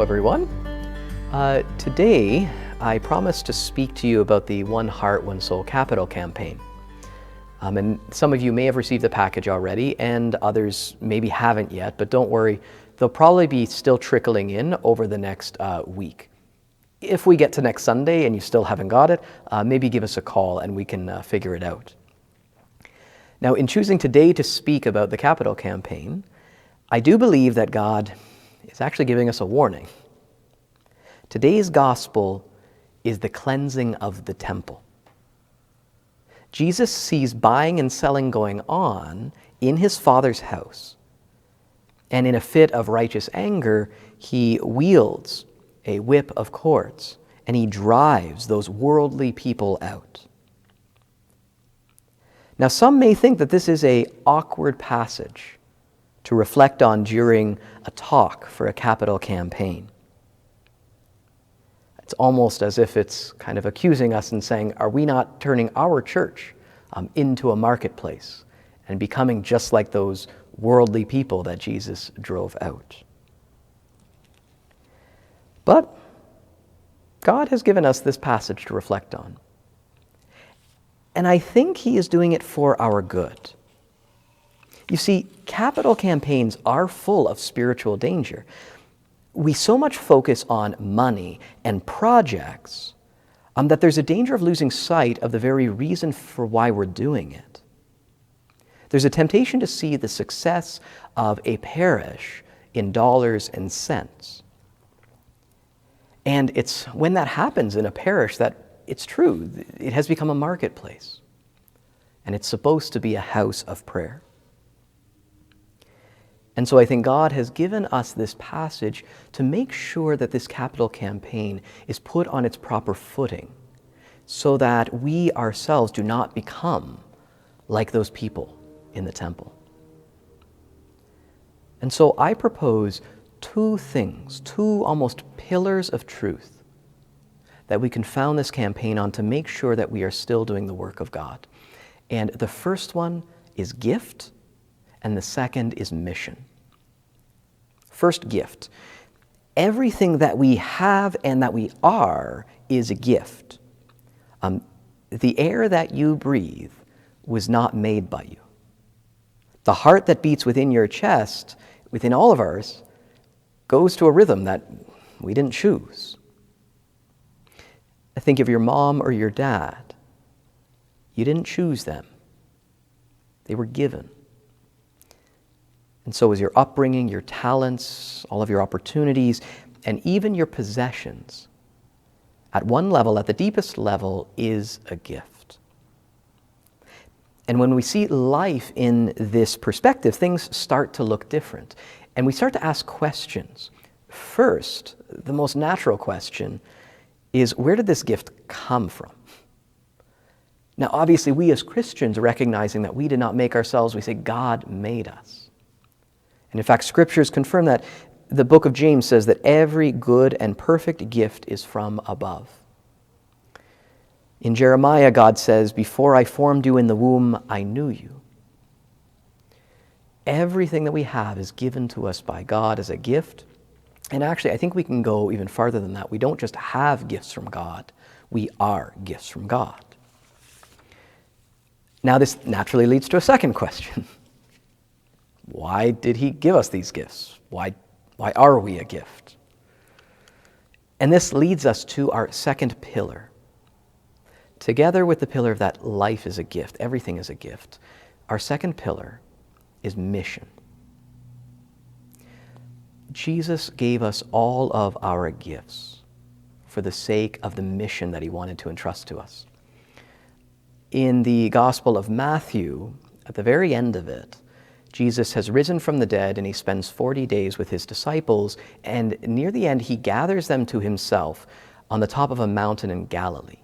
everyone. Today, I promised to speak to you about the One Heart, One Soul Capital campaign. And some of you may have received the package already, and others maybe haven't yet, but don't worry, they'll probably be still trickling in over the next week. If we get to next Sunday and you still haven't got it, maybe give us a call and we can figure it out. Now, in choosing today to speak about the capital campaign, I do believe that God is actually giving us a warning. Today's gospel is the cleansing of the temple. Jesus sees buying and selling going on in his Father's house, and in a fit of righteous anger, he wields a whip of cords, and he drives those worldly people out. Now, some may think that this is an awkward passage to reflect on during a talk for a capital campaign. It's almost as if it's kind of accusing us and saying, are we not turning our church into a marketplace and becoming just like those worldly people that Jesus drove out? But God has given us this passage to reflect on. And I think he is doing it for our good. You see, capital campaigns are full of spiritual danger. We so much focus on money and projects that there's a danger of losing sight of the very reason for why we're doing it. There's a temptation to see the success of a parish in dollars and cents. And it's when that happens in a parish that it's true, it has become a marketplace. And it's supposed to be a house of prayer. And so I think God has given us this passage to make sure that this capital campaign is put on its proper footing so that we ourselves do not become like those people in the temple. And so I propose two things, two almost pillars of truth that we can found this campaign on to make sure that we are still doing the work of God. And the first one is gift, and the second is mission. First, gift. Everything that we have and that we are is a gift. The air that you breathe was not made by you. The heart that beats within your chest, within all of ours, goes to a rhythm that we didn't choose. Think of your mom or your dad. You didn't choose them. They were given. And so is your upbringing, your talents, all of your opportunities, and even your possessions. At one level, at the deepest level, is a gift. And when we see life in this perspective, things start to look different. And we start to ask questions. First, the most natural question is, where did this gift come from? Now, obviously, we as Christians, recognizing that we did not make ourselves, we say, God made us. And in fact, scriptures confirm that. The book of James says that every good and perfect gift is from above. In Jeremiah, God says, before I formed you in the womb, I knew you. Everything that we have is given to us by God as a gift. And actually, I think we can go even farther than that. We don't just have gifts from God, we are gifts from God. Now, this naturally leads to a second question. Why did he give us these gifts? Why are we a gift? And this leads us to our second pillar. Together with the pillar of that life is a gift, everything is a gift, our second pillar is mission. Jesus gave us all of our gifts for the sake of the mission that he wanted to entrust to us. In the Gospel of Matthew, at the very end of it, Jesus has risen from the dead and he spends 40 days with his disciples, and near the end he gathers them to himself on the top of a mountain in Galilee.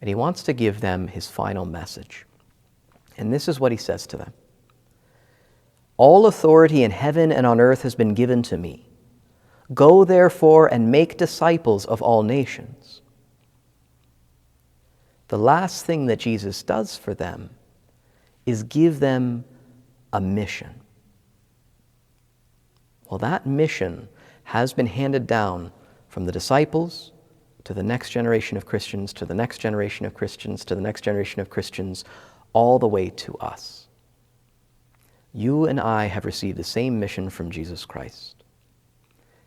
And he wants to give them his final message. And this is what he says to them. All authority in heaven and on earth has been given to me. Go therefore and make disciples of all nations. The last thing that Jesus does for them is give them a mission. Well, that mission has been handed down from the disciples to the next generation of Christians, to the next generation of Christians, to the next generation of Christians, all the way to us. You and I have received the same mission from Jesus Christ.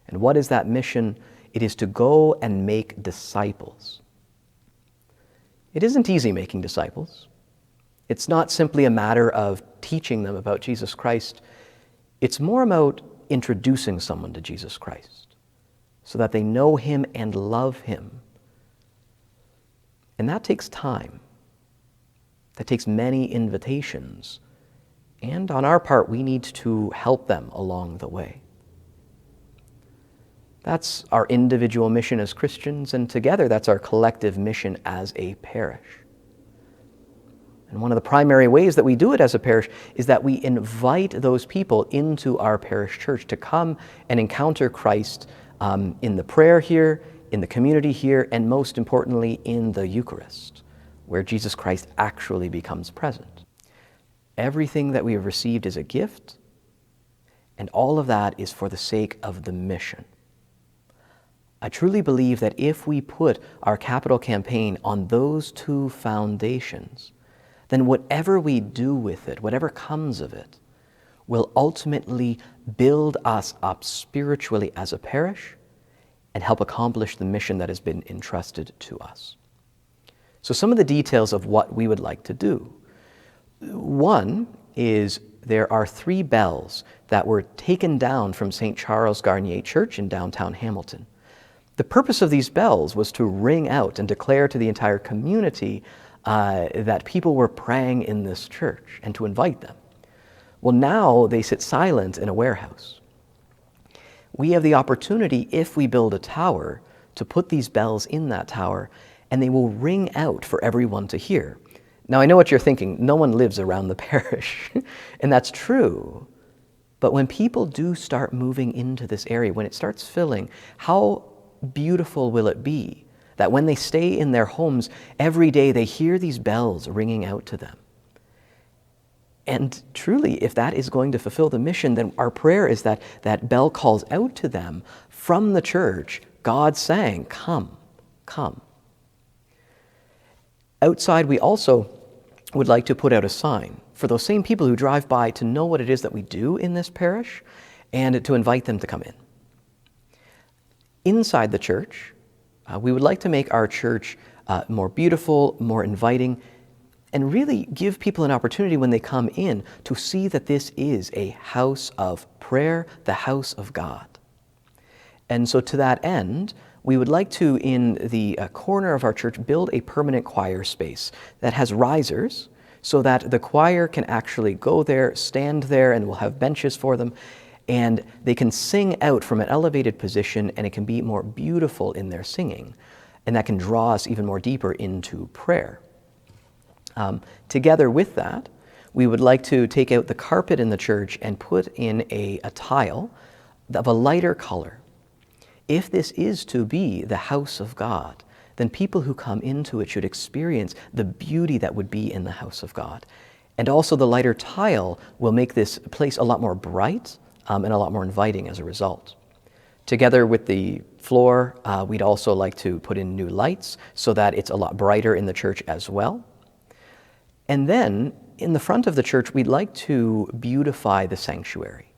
And what is that mission? It is to go and make disciples. It isn't easy making disciples. It's not simply a matter of teaching them about Jesus Christ. It's more about introducing someone to Jesus Christ so that they know him and love him. And that takes time. That takes many invitations. And on our part, we need to help them along the way. That's our individual mission as Christians, and together that's our collective mission as a parish. And one of the primary ways that we do it as a parish is that we invite those people into our parish church to come and encounter Christ in the prayer here, in the community here, and most importantly, in the Eucharist, where Jesus Christ actually becomes present. Everything that we have received is a gift, and all of that is for the sake of the mission. I truly believe that if we put our capital campaign on those two foundations, then whatever we do with it, whatever comes of it, will ultimately build us up spiritually as a parish and help accomplish the mission that has been entrusted to us. So some of the details of what we would like to do. One is there are 3 bells that were taken down from St. Charles Garnier Church in downtown Hamilton. The purpose of these bells was to ring out and declare to the entire community that people were praying in this church and to invite them. Well, now they sit silent in a warehouse. We have the opportunity, if we build a tower, to put these bells in that tower, and they will ring out for everyone to hear. Now, I know what you're thinking. No one lives around the parish, and that's true. But when people do start moving into this area, when it starts filling, how beautiful will it be that when they stay in their homes, every day they hear these bells ringing out to them? And truly, if that is going to fulfill the mission, then our prayer is that that bell calls out to them from the church, God saying, come, come. Outside, we also would like to put out a sign for those same people who drive by to know what it is that we do in this parish and to invite them to come in. Inside the church, we would like to make our church more beautiful, more inviting, and really give people an opportunity when they come in to see that this is a house of prayer, the house of God. And so to that end, we would like to, in the corner of our church, build a permanent choir space that has risers so that the choir can actually go there, stand there, and we'll have benches for them, and they can sing out from an elevated position, and it can be more beautiful in their singing, and that can draw us even more deeper into prayer. Together with that, we would like to take out the carpet in the church and put in a tile of a lighter color. If this is to be the house of God, then people who come into it should experience the beauty that would be in the house of God. And also the lighter tile will make this place a lot more bright and a lot more inviting as a result. Together with the floor, we'd also like to put in new lights so that it's a lot brighter in the church as well. And then in the front of the church, we'd like to beautify the sanctuary.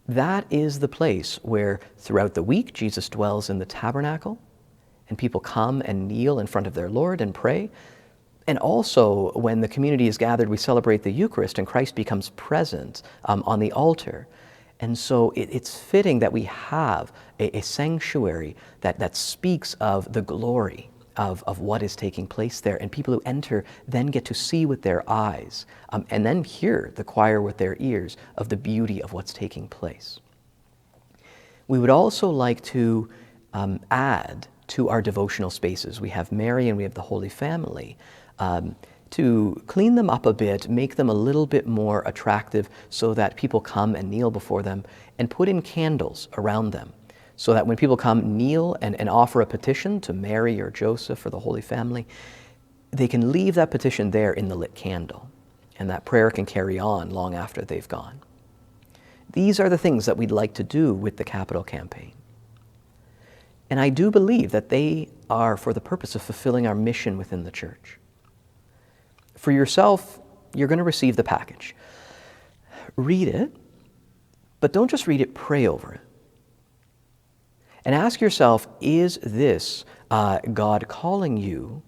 That is the place where throughout the week Jesus dwells in the tabernacle, and people come and kneel in front of their Lord and pray. And also, when the community is gathered, we celebrate the Eucharist, and Christ becomes present on the altar. And so it's fitting that we have a sanctuary that speaks of the glory of what is taking place there. And people who enter then get to see with their eyes and then hear the choir with their ears of the beauty of what's taking place. We would also like to add to our devotional spaces. We have Mary and we have the Holy Family. To clean them up a bit, make them a little bit more attractive so that people come and kneel before them, and put in candles around them so that when people come, kneel and offer a petition to Mary or Joseph or the Holy Family, they can leave that petition there in the lit candle, and that prayer can carry on long after they've gone. These are the things that we'd like to do with the capital campaign. And I do believe that they are for the purpose of fulfilling our mission within the church. For yourself, you're going to receive the package. Read it, but don't just read it, pray over it. And ask yourself, is this God calling you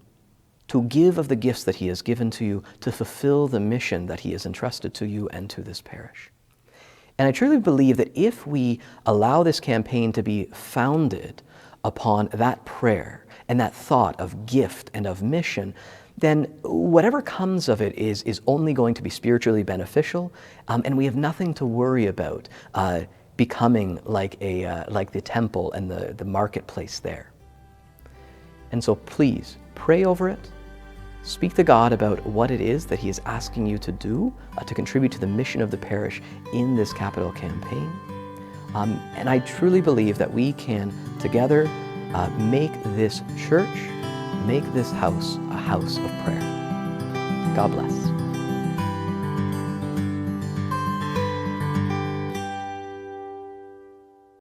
to give of the gifts that He has given to you to fulfill the mission that He has entrusted to you and to this parish? And I truly believe that if we allow this campaign to be founded upon that prayer and that thought of gift and of mission, then whatever comes of it is only going to be spiritually beneficial, and we have nothing to worry about becoming like the temple and the marketplace there. And so please pray over it. Speak to God about what it is that He is asking you to do to contribute to the mission of the parish in this capital campaign. And I truly believe that we can together make this church, make this house a house of prayer. God bless.